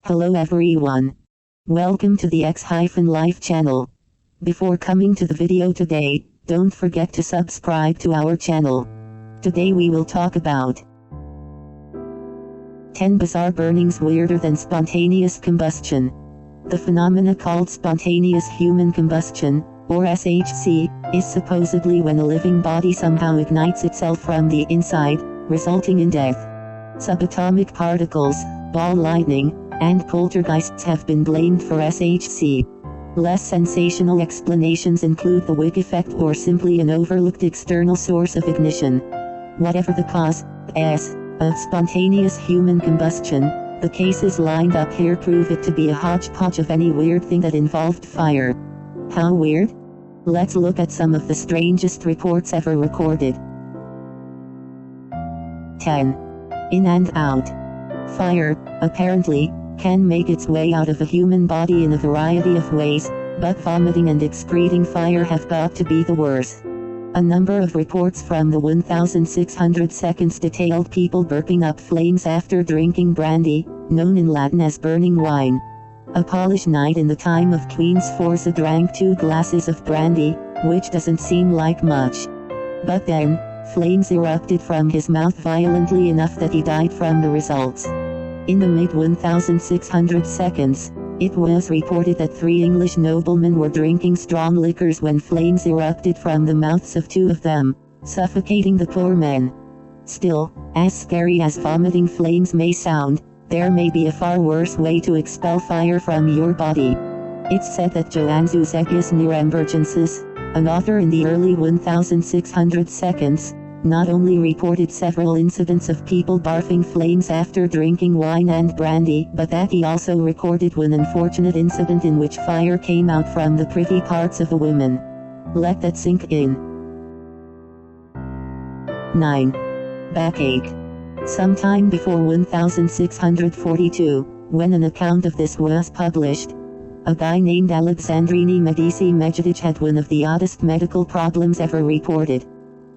Hello everyone. Welcome to the X-Life channel. Before coming to the video today, don't forget to subscribe to our channel. Today we will talk about 10 bizarre burnings weirder than spontaneous combustion. The phenomena called spontaneous human combustion, or SHC, is supposedly when a living body somehow ignites itself from the inside, resulting in death. Subatomic particles, ball lightning, and poltergeists have been blamed for SHC. Less sensational explanations include the Wick effect or simply an overlooked external source of ignition. Whatever the cause, of spontaneous human combustion, the cases lined up here prove it to be a hodgepodge of any weird thing that involved fire. How weird? Let's look at some of the strangest reports ever recorded. 10. In and out. Fire, apparently, can make its way out of a human body in a variety of ways, but vomiting and excreting fire have got to be the worst. A number of reports from the 1600 seconds detailed people burping up flames after drinking brandy, known in Latin as burning wine. A Polish knight in the time of Queen Sforza drank 2 glasses of brandy, which doesn't seem like much. But then, flames erupted from his mouth violently enough that he died from the results. In the mid-1600 seconds, it was reported that 3 English noblemen were drinking strong liquors when flames erupted from the mouths of 2 of them, suffocating the poor men. Still, as scary as vomiting flames may sound, there may be a far worse way to expel fire from your body. It's said that Johannes Eusebius Nurembergensis, an author in the early 1600 seconds, not only reported several incidents of people barfing flames after drinking wine and brandy, but that he also recorded one unfortunate incident in which fire came out from the privy parts of a woman. Let that sink in. 9. Backache. Sometime before 1642, when an account of this was published, a guy named Alexandrini Medici Mejdic had one of the oddest medical problems ever reported.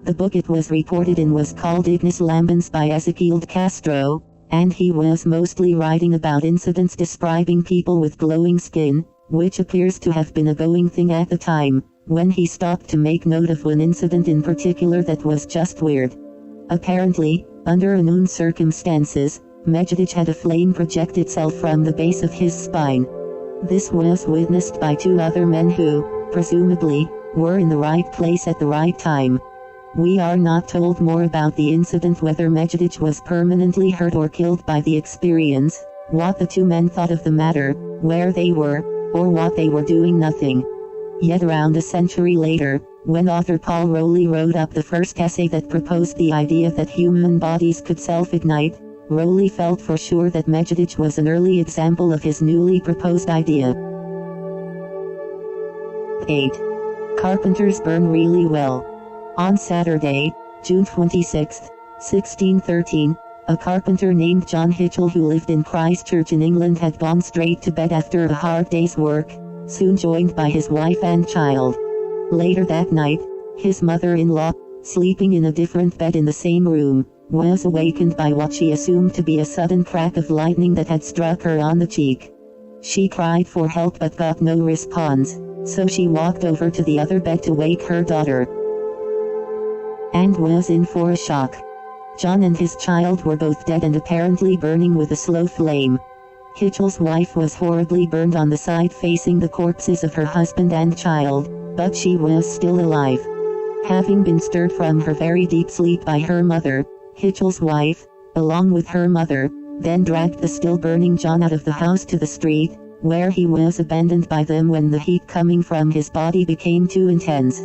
The book it was reported in was called Ignis Lambens by Ezequiel de Castro, and he was mostly writing about incidents describing people with glowing skin, which appears to have been a going thing at the time, when he stopped to make note of one incident in particular that was just weird. Apparently, under unknown circumstances, Mejdic had a flame project itself from the base of his spine. This was witnessed by 2 other men who, presumably, were in the right place at the right time. We are not told more about the incident, whether Mejdic was permanently hurt or killed by the experience, what the 2 men thought of the matter, where they were, or what they were doing nothing. Yet around a century later, when author Paul Rowley wrote up the first essay that proposed the idea that human bodies could self-ignite, Rowley felt for sure that Mejdic was an early example of his newly proposed idea. 8. Carpenters burn really well. On Saturday, June 26, 1613, a carpenter named John Hitchell who lived in Christchurch in England had gone straight to bed after a hard day's work, soon joined by his wife and child. Later that night, his mother-in-law, sleeping in a different bed in the same room, was awakened by what she assumed to be a sudden crack of lightning that had struck her on the cheek. She cried for help but got no response, so she walked over to the other bed to wake her daughter, and was in for a shock. John and his child were both dead and apparently burning with a slow flame. Hitchell's wife was horribly burned on the side facing the corpses of her husband and child, but she was still alive. Having been stirred from her very deep sleep by her mother, Hitchell's wife, along with her mother, then dragged the still burning John out of the house to the street, where he was abandoned by them when the heat coming from his body became too intense.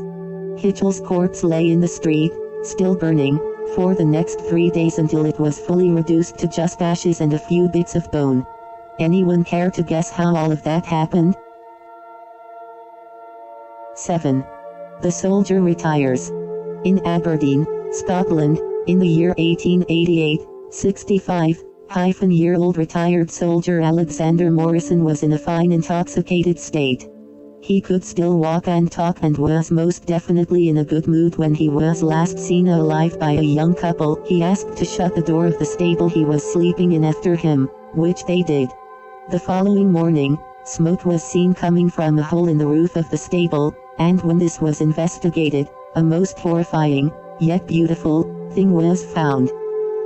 Hitchell's corpse lay in the street, still burning, for the next 3 days until it was fully reduced to just ashes and a few bits of bone. Anyone care to guess how all of that happened? 7. The soldier retires. In Aberdeen, Scotland, in the year 1888, 65-year-old retired soldier Alexander Morrison was in a fine intoxicated state. He could still walk and talk and was most definitely in a good mood when he was last seen alive by a young couple. He asked to shut the door of the stable he was sleeping in after him, which they did. The following morning, smoke was seen coming from a hole in the roof of the stable, and when this was investigated, a most horrifying, yet beautiful, thing was found.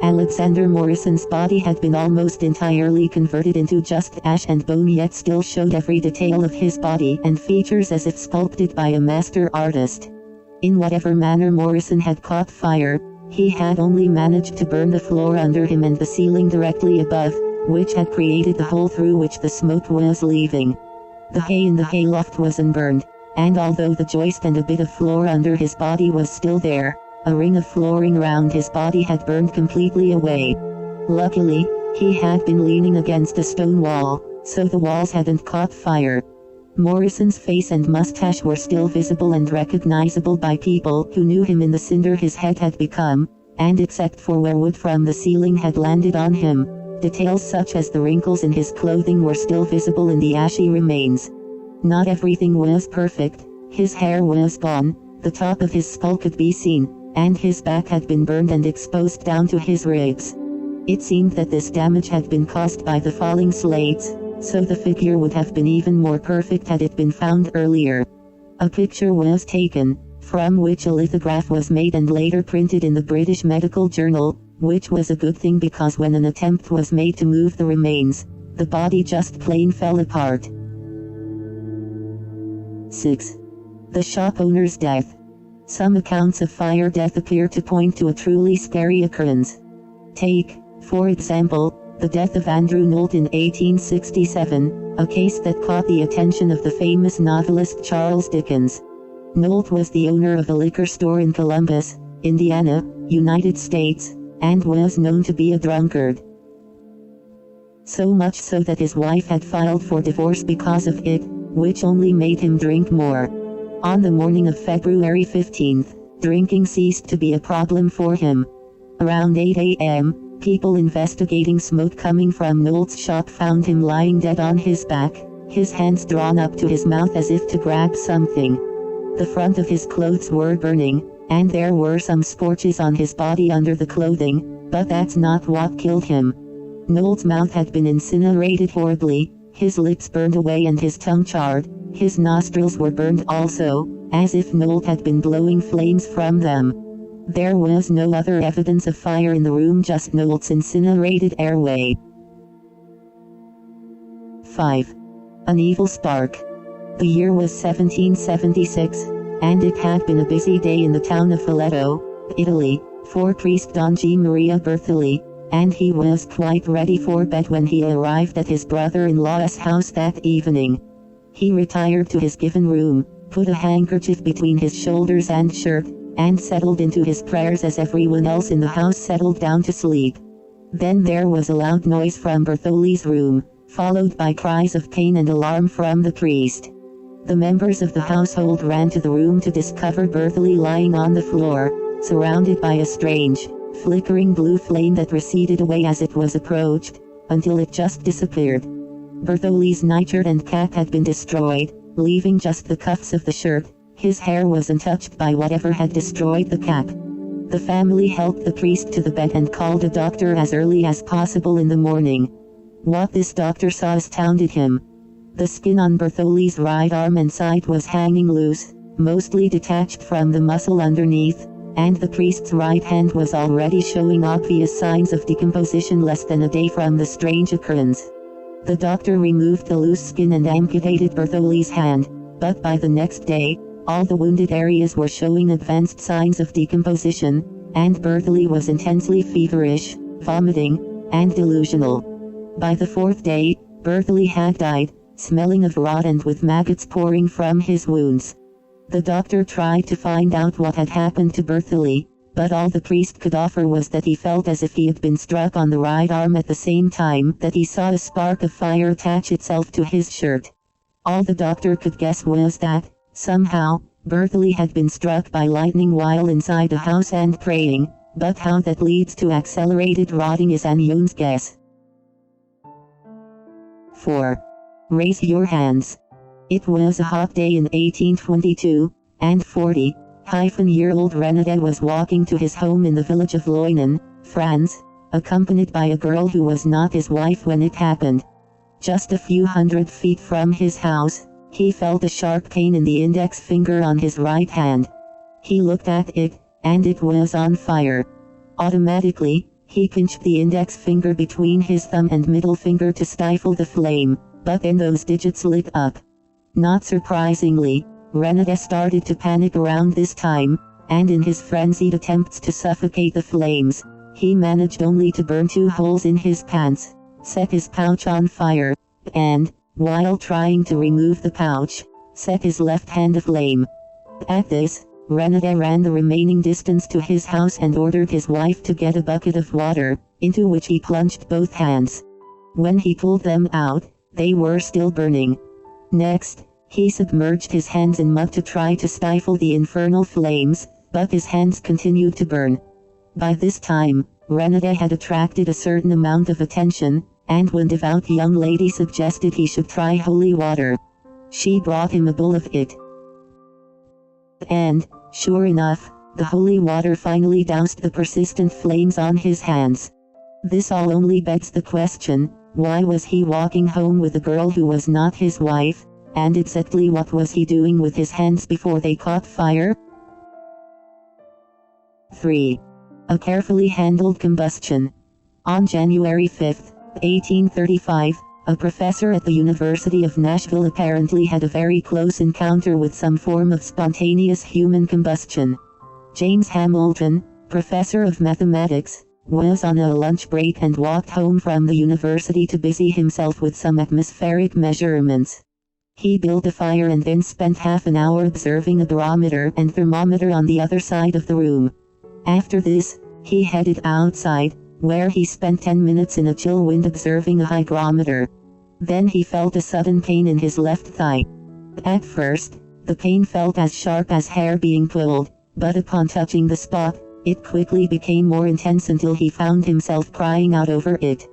Alexander Morrison's body had been almost entirely converted into just ash and bone, yet still showed every detail of his body and features as if sculpted by a master artist. In whatever manner Morrison had caught fire, he had only managed to burn the floor under him and the ceiling directly above, which had created the hole through which the smoke was leaving. The hay in the hayloft was unburned, and although the joist and a bit of floor under his body was still there, a ring of flooring round his body had burned completely away. Luckily, he had been leaning against a stone wall, so the walls hadn't caught fire. Morrison's face and mustache were still visible and recognizable by people who knew him in the cinder his head had become, and except for where wood from the ceiling had landed on him, details such as the wrinkles in his clothing were still visible in the ashy remains. Not everything was perfect. His hair was gone, the top of his skull could be seen, and his back had been burned and exposed down to his ribs. It seemed that this damage had been caused by the falling slates, so the figure would have been even more perfect had it been found earlier. A picture was taken, from which a lithograph was made and later printed in the British Medical Journal, which was a good thing because when an attempt was made to move the remains, the body just plain fell apart. 6. The shop owner's death. Some accounts of fire death appear to point to a truly scary occurrence. Take, for example, the death of Andrew Nolt in 1867, a case that caught the attention of the famous novelist Charles Dickens. Nolt was the owner of a liquor store in Columbus, Indiana, United States, and was known to be a drunkard. So much so that his wife had filed for divorce because of it, which only made him drink more. On the morning of February 15th, drinking ceased to be a problem for him. Around 8 a.m., people investigating smoke coming from Nolt's shop found him lying dead on his back, his hands drawn up to his mouth as if to grab something. The front of his clothes were burning, and there were some scorches on his body under the clothing, but that's not what killed him. Nolt's mouth had been incinerated horribly, his lips burned away and his tongue charred. His nostrils were burned also, as if Nolt had been blowing flames from them. There was no other evidence of fire in the room, just Nolt's incinerated airway. 5. An evil spark. The year was 1776, and it had been a busy day in the town of Spoleto, Italy, for priest Don G. Maria Bertoli, and he was quite ready for bed when he arrived at his brother-in-law's house that evening. He retired to his given room, put a handkerchief between his shoulders and shirt, and settled into his prayers as everyone else in the house settled down to sleep. Then there was a loud noise from Bertoli's room, followed by cries of pain and alarm from the priest. The members of the household ran to the room to discover Bertoli lying on the floor, surrounded by a strange, flickering blue flame that receded away as it was approached, until it just disappeared. Bertoli's nightshirt and cap had been destroyed, leaving just the cuffs of the shirt. His hair was untouched by whatever had destroyed the cap. The family helped the priest to the bed and called a doctor as early as possible in the morning. What this doctor saw astounded him. The skin on Bertoli's right arm and side was hanging loose, mostly detached from the muscle underneath, and the priest's right hand was already showing obvious signs of decomposition less than a day from the strange occurrence. The doctor removed the loose skin and amputated Bertoli's hand, but by the next day, all the wounded areas were showing advanced signs of decomposition, and Bertoli was intensely feverish, vomiting, and delusional. By the fourth day, Bertoli had died, smelling of rot and with maggots pouring from his wounds. The doctor tried to find out what had happened to Bertoli, but all the priest could offer was that he felt as if he had been struck on the right arm at the same time that he saw a spark of fire attach itself to his shirt. All the doctor could guess was that, somehow, Bertoli had been struck by lightning while inside a house and praying, but how that leads to accelerated rotting is anyone's guess. 4. Raise your hands. It was a hot day in 1822, and 40-year-old Renaudet was walking to his home in the village of Loignan, France, accompanied by a girl who was not his wife when it happened. Just a few hundred feet from his house, he felt a sharp pain in the index finger on his right hand. He looked at it, and it was on fire. Automatically, he pinched the index finger between his thumb and middle finger to stifle the flame, but then those digits lit up. Not surprisingly, Renate started to panic around this time, and in his frenzied attempts to suffocate the flames, he managed only to burn 2 holes in his pants, set his pouch on fire, and, while trying to remove the pouch, set his left hand aflame. At this, Renate ran the remaining distance to his house and ordered his wife to get a bucket of water, into which he plunged both hands. When he pulled them out, they were still burning. Next, he submerged his hands in mud to try to stifle the infernal flames, but his hands continued to burn. By this time, Renate had attracted a certain amount of attention, and one devout young lady suggested he should try holy water. She brought him a bowl of it. And, sure enough, the holy water finally doused the persistent flames on his hands. This all only begs the question, why was he walking home with a girl who was not his wife, and exactly what was he doing with his hands before they caught fire? 3. A carefully handled combustion. On January 5, 1835, a professor at the University of Nashville apparently had a very close encounter with some form of spontaneous human combustion. James Hamilton, professor of mathematics, was on a lunch break and walked home from the university to busy himself with some atmospheric measurements. He built a fire and then spent half an hour observing a barometer and thermometer on the other side of the room. After this, he headed outside, where he spent 10 minutes in a chill wind observing a hygrometer. Then he felt a sudden pain in his left thigh. At first, the pain felt as sharp as hair being pulled, but upon touching the spot, it quickly became more intense until he found himself crying out over it.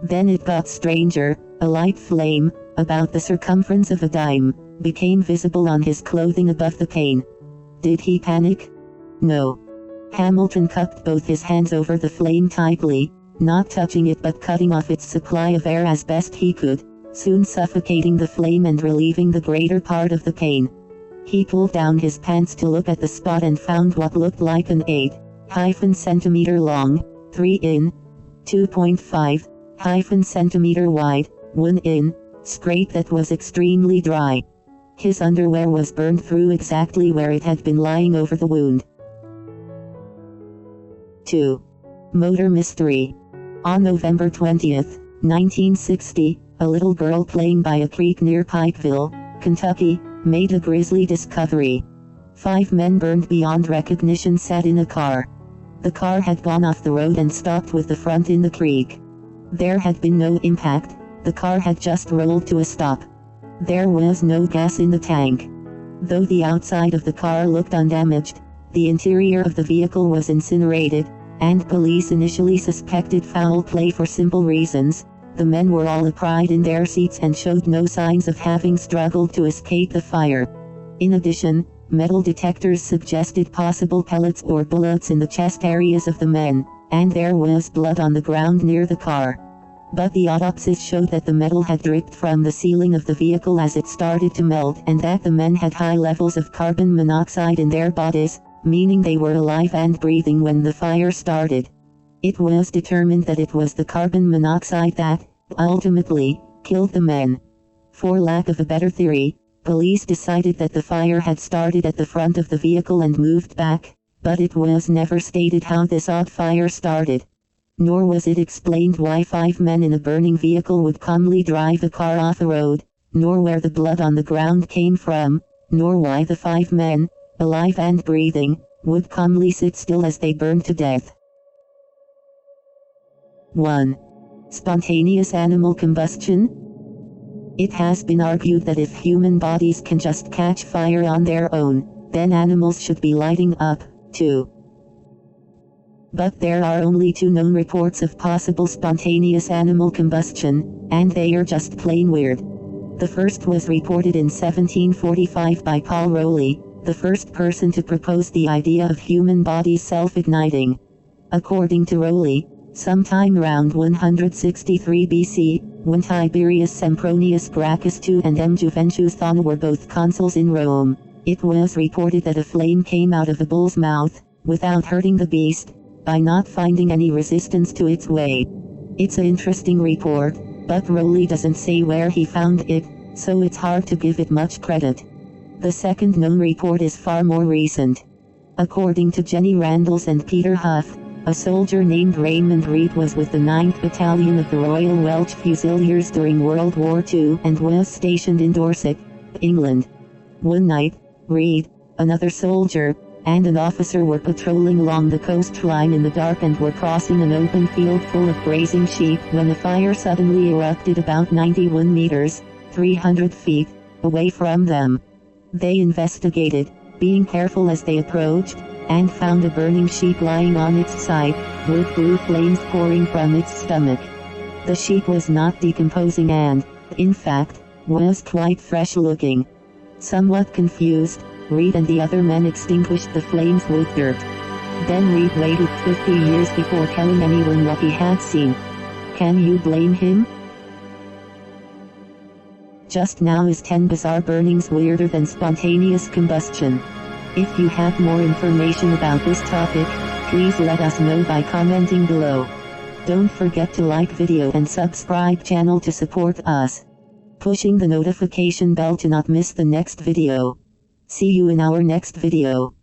Then it got stranger. A light flame, about the circumference of a dime, became visible on his clothing above the pain. Did he panic? No. Hamilton cupped both his hands over the flame tightly, not touching it but cutting off its supply of air as best he could, soon suffocating the flame and relieving the greater part of the pain. He pulled down his pants to look at the spot and found what looked like an 8-centimeter long, 2.5-centimeter wide, 1 scrape that was extremely dry. His underwear was burned through exactly where it had been lying over the wound. 2. Motor mystery. On November 20, 1960, a little girl playing by a creek near Pikeville, Kentucky, made a grisly discovery. 5 men burned beyond recognition sat in a car. The car had gone off the road and stopped with the front in the creek. There had been no impact. The car had just rolled to a stop. There was no gas in the tank. Though the outside of the car looked undamaged, the interior of the vehicle was incinerated, and police initially suspected foul play for simple reasons. The men were all upright in their seats and showed no signs of having struggled to escape the fire. In addition, metal detectors suggested possible pellets or bullets in the chest areas of the men, and there was blood on the ground near the car. But the autopsies showed that the metal had dripped from the ceiling of the vehicle as it started to melt and that the men had high levels of carbon monoxide in their bodies, meaning they were alive and breathing when the fire started. It was determined that it was the carbon monoxide that, ultimately, killed the men. For lack of a better theory, police decided that the fire had started at the front of the vehicle and moved back, but it was never stated how this odd fire started. Nor was it explained why 5 men in a burning vehicle would calmly drive a car off a road, nor where the blood on the ground came from, nor why the 5 men, alive and breathing, would calmly sit still as they burned to death. 1. Spontaneous animal combustion. It has been argued that if human bodies can just catch fire on their own, then animals should be lighting up, too. But there are only 2 known reports of possible spontaneous animal combustion, and they are just plain weird. The first was reported in 1745 by Paul Rowley, the first person to propose the idea of human bodies self-igniting. According to Rowley, sometime around 163 BC, when Tiberius Sempronius Gracchus II and M. Juventus Thana were both consuls in Rome. It was reported that a flame came out of the bull's mouth, without hurting the beast, by not finding any resistance to its way. It's an interesting report, but Rowley doesn't say where he found it, so it's hard to give it much credit. The second known report is far more recent. According to Jenny Randalls and Peter Huff, a soldier named Raymond Reed was with the 9th Battalion of the Royal Welsh Fusiliers during World War II and was stationed in Dorset, England. One night, Reed, another soldier, and an officer were patrolling along the coastline in the dark and were crossing an open field full of grazing sheep when a fire suddenly erupted about 91 meters, 300 feet, away from them. They investigated, being careful as they approached, and found a burning sheep lying on its side, with blue flames pouring from its stomach. The sheep was not decomposing and, in fact, was quite fresh looking. Somewhat confused, Reed and the other men extinguished the flames with dirt. Then Reed waited 50 years before telling anyone what he had seen. Can you blame him? Just now is 10 bizarre burnings weirder than spontaneous combustion. If you have more information about this topic, please let us know by commenting below. Don't forget to like video and subscribe channel to support us. Pushing the notification bell to not miss the next video. See you in our next video.